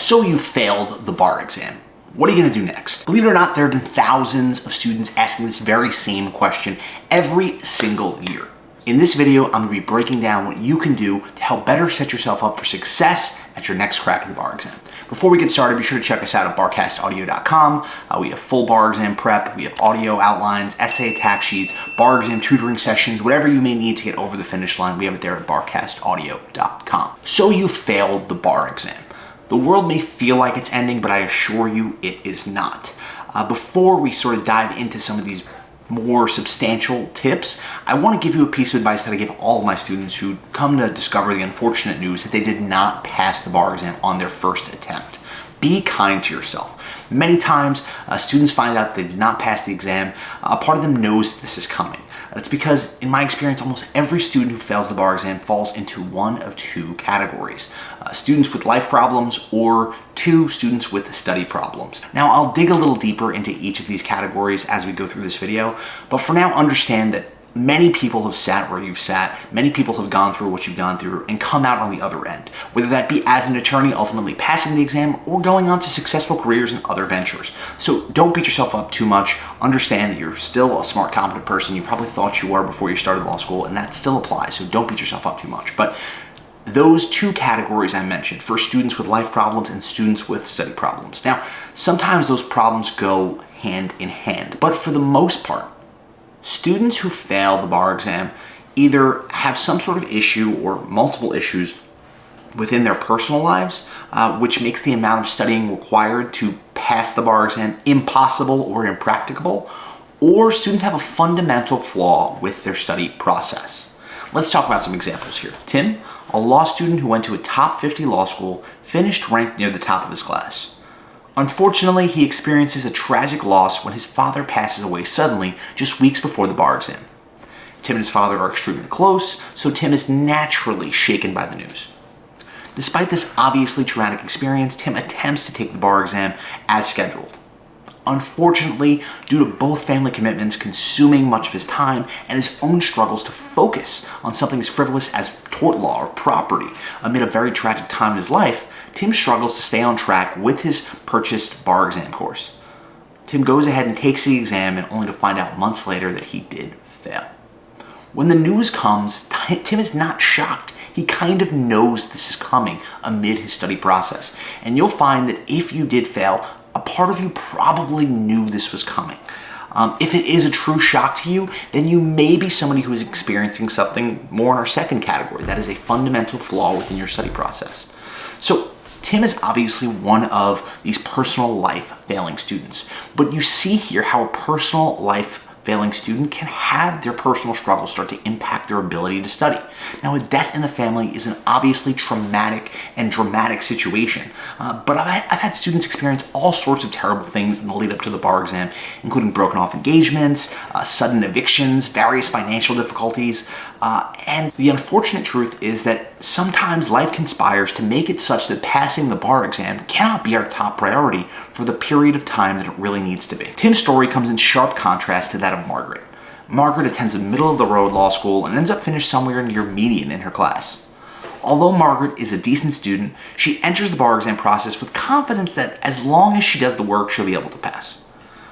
So you failed the bar exam. What are you going to do next? Believe it or not, there have been thousands of students asking this very same question every single year. In this video, I'm going to be breaking down what you can do to help better set yourself up for success at your next crack at the bar exam. Before we get started, be sure to check us out at barcastaudio.com. We have full bar exam prep, we have audio outlines, essay attack sheets, bar exam tutoring sessions, whatever you may need to get over the finish line, we have it there at barcastaudio.com. So you failed the bar exam. The world may feel like it's ending, but I assure you it is not. Before we sort of dive into some of these more substantial tips, I want to give you a piece of advice that I give all of my students who come to discover the unfortunate news that they did not pass the bar exam on their first attempt. Be kind to yourself. Many times, students find out they did not pass the exam. A part of them knows this is coming. It's because, in my experience, almost every student who fails the bar exam falls into one of two categories. Students with life problems or two students with study problems. Now, I'll dig a little deeper into each of these categories as we go through this video, but for now, understand that many people have sat where you've sat, many people have gone through what you've gone through and come out on the other end, whether that be as an attorney ultimately passing the exam or going on to successful careers in other ventures. So don't beat yourself up too much. Understand that you're still a smart, competent person. You probably thought you were before you started law school, and that still applies, so don't beat yourself up too much. But those two categories I mentioned, for students with life problems and students with study problems. Now, sometimes those problems go hand in hand, but for the most part, students who fail the bar exam either have some sort of issue or multiple issues within their personal lives, which makes the amount of studying required to pass the bar exam impossible or impracticable, or students have a fundamental flaw with their study process. Let's talk about some examples here. Tim, a law student who went to a top 50 law school, finished ranked near the top of his class. Unfortunately, he experiences a tragic loss when his father passes away suddenly just weeks before the bar exam. Tim and his father are extremely close, so Tim is naturally shaken by the news. Despite this obviously traumatic experience, Tim attempts to take the bar exam as scheduled. Unfortunately, due to both family commitments consuming much of his time and his own struggles to focus on something as frivolous as tort law or property amid a very tragic time in his life, Tim struggles to stay on track with his purchased bar exam course. Tim goes ahead and takes the exam, and only to find out months later that he did fail. When the news comes, Tim is not shocked. He kind of knows this is coming amid his study process. And you'll find that if you did fail, a part of you probably knew this was coming. If it is a true shock to you, then you may be somebody who is experiencing something more in our second category. That is a fundamental flaw within your study process. So Tim is obviously one of these personal life failing students, but you see here how a personal life failing student can have their personal struggles start to impact their ability to study. Now, a death in the family is an obviously traumatic and dramatic situation, but I've had students experience all sorts of terrible things in the lead up to the bar exam, including broken off engagements, sudden evictions, various financial difficulties, and the unfortunate truth is that sometimes life conspires to make it such that passing the bar exam cannot be our top priority for the period of time that it really needs to be. Tim's story comes in sharp contrast to that of Margaret. Margaret attends a middle-of-the-road law school and ends up finished somewhere near median in her class. Although Margaret is a decent student, she enters the bar exam process with confidence that as long as she does the work, she'll be able to pass.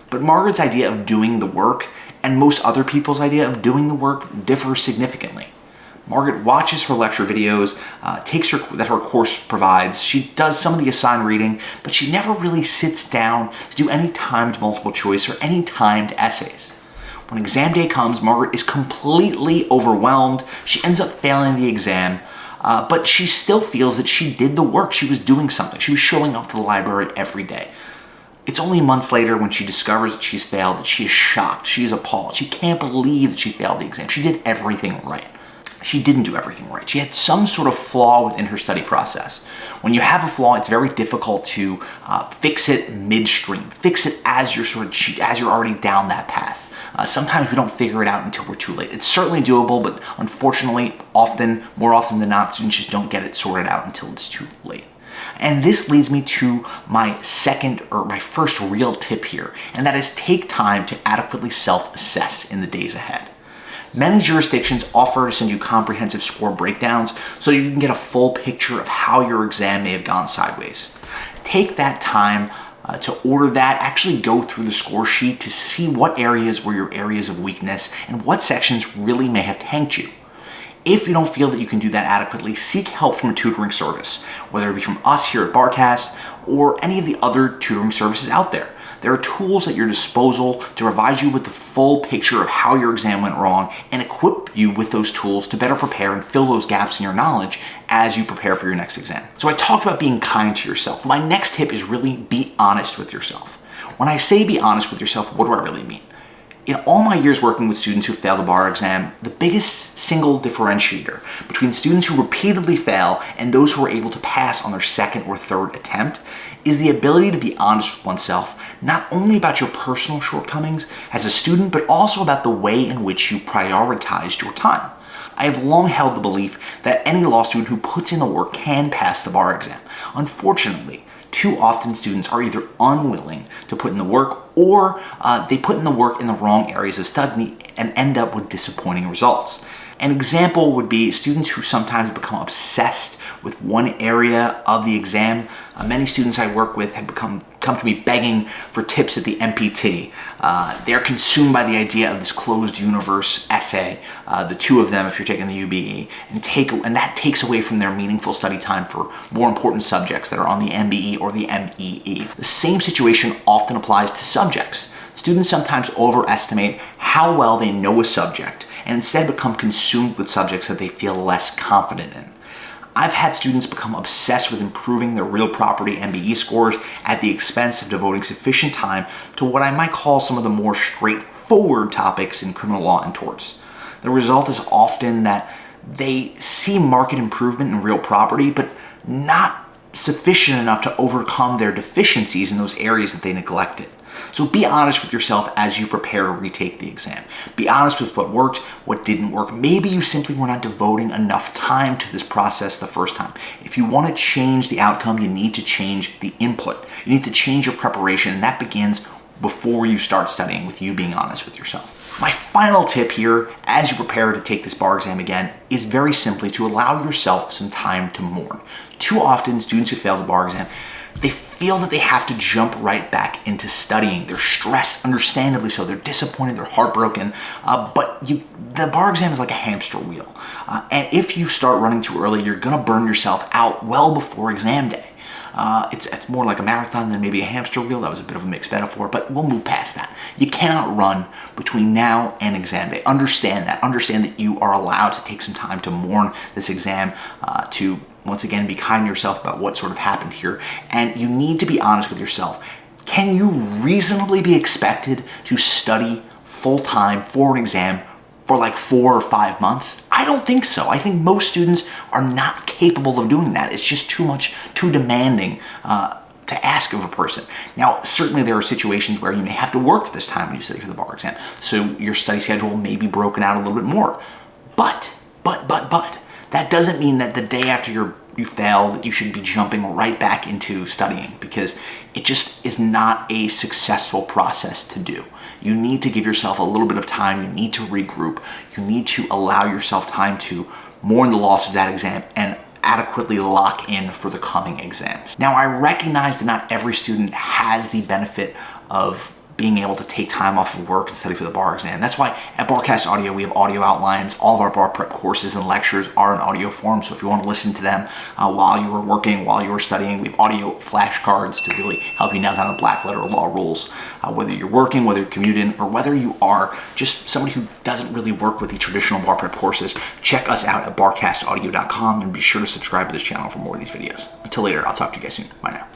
But Margaret's idea of doing the work and most other people's idea of doing the work differ significantly. Margaret watches her lecture videos, takes that her course provides. She does some of the assigned reading, but she never really sits down to do any timed multiple choice or any timed essays. When exam day comes, Margaret is completely overwhelmed. She ends up failing the exam, but she still feels that she did the work. She was doing something. She was showing up to the library every day. It's only months later when she discovers that she's failed that she is shocked. She is appalled. She can't believe that she failed the exam. She did everything right. She didn't do everything right. She had some sort of flaw within her study process. When you have a flaw, it's very difficult to fix it midstream. Fix it as you're already down that path. Sometimes we don't figure it out until we're too late. It's certainly doable, but unfortunately, more often than not, students just don't get it sorted out until it's too late. And this leads me to my first real tip here, and that is take time to adequately self-assess in the days ahead. Many jurisdictions offer to send you comprehensive score breakdowns so you can get a full picture of how your exam may have gone sideways. take that time to order that, actually go through the score sheet to see what areas were your areas of weakness and what sections really may have tanked you. If you don't feel that you can do that adequately, seek help from a tutoring service, whether it be from us here at Barcast or any of the other tutoring services out there. There are tools at your disposal to provide you with the full picture of how your exam went wrong and equip you with those tools to better prepare and fill those gaps in your knowledge as you prepare for your next exam. So I talked about being kind to yourself. My next tip is really be honest with yourself. When I say be honest with yourself, what do I really mean? In all my years working with students who fail the bar exam, the biggest single differentiator between students who repeatedly fail and those who are able to pass on their second or third attempt is the ability to be honest with oneself, not only about your personal shortcomings as a student, but also about the way in which you prioritized your time. I have long held the belief that any law student who puts in the work can pass the bar exam. Unfortunately, too often students are either unwilling to put in the work or they put in the work in the wrong areas of study and end up with disappointing results. An example would be students who sometimes become obsessed with one area of the exam. Many students I work with have come to me begging for tips at the MPT. They're consumed by the idea of this closed universe essay, the two of them if you're taking the UBE, and that takes away from their meaningful study time for more important subjects that are on the MBE or the MEE. The same situation often applies to subjects. Students sometimes overestimate how well they know a subject and instead become consumed with subjects that they feel less confident in. I've had students become obsessed with improving their real property MBE scores at the expense of devoting sufficient time to what I might call some of the more straightforward topics in criminal law and torts. The result is often that they see market improvement in real property, but not sufficient enough to overcome their deficiencies in those areas that they neglected. So be honest with yourself as you prepare to retake the exam. Be honest with what worked, what didn't work. Maybe you simply were not devoting enough time to this process the first time. If you want to change the outcome, you need to change the input. You need to change your preparation, and that begins before you start studying, with you being honest with yourself. My final tip here, as you prepare to take this bar exam again, is very simply to allow yourself some time to mourn. Too often, students who fail the bar exam, they feel that they have to jump right back into studying. They're stressed, understandably so. They're disappointed, they're heartbroken, but the bar exam is like a hamster wheel. And if you start running too early, you're gonna burn yourself out well before exam day. It's more like a marathon than maybe a hamster wheel. That was a bit of a mixed metaphor, but we'll move past that. You cannot run between now and exam day. Understand that. Understand that you are allowed to take some time to mourn this exam, to once again be kind to yourself about what sort of happened here. And you need to be honest with yourself. Can you reasonably be expected to study full-time for an exam for like 4 or 5 months? I don't think so. I think most students are not capable of doing that. It's just too demanding to ask of a person. Now, certainly there are situations where you may have to work this time when you study for the bar exam, so your study schedule may be broken out a little bit more. But, that doesn't mean that the day after you fail that you should be jumping right back into studying, because it just is not a successful process to do. You need to give yourself a little bit of time. You need to regroup. You need to allow yourself time to mourn the loss of that exam and adequately lock in for the coming exams. Now, I recognize that not every student has the benefit of being able to take time off of work and study for the bar exam. That's why at Barcast Audio, we have audio outlines. All of our bar prep courses and lectures are in audio form, so if you want to listen to them while you are working, while you are studying, we have audio flashcards to really help you nail down the black letter law rules. Whether you're working, whether you're commuting, or whether you are just somebody who doesn't really work with the traditional bar prep courses, check us out at barcastaudio.com and be sure to subscribe to this channel for more of these videos. Until later, I'll talk to you guys soon. Bye now.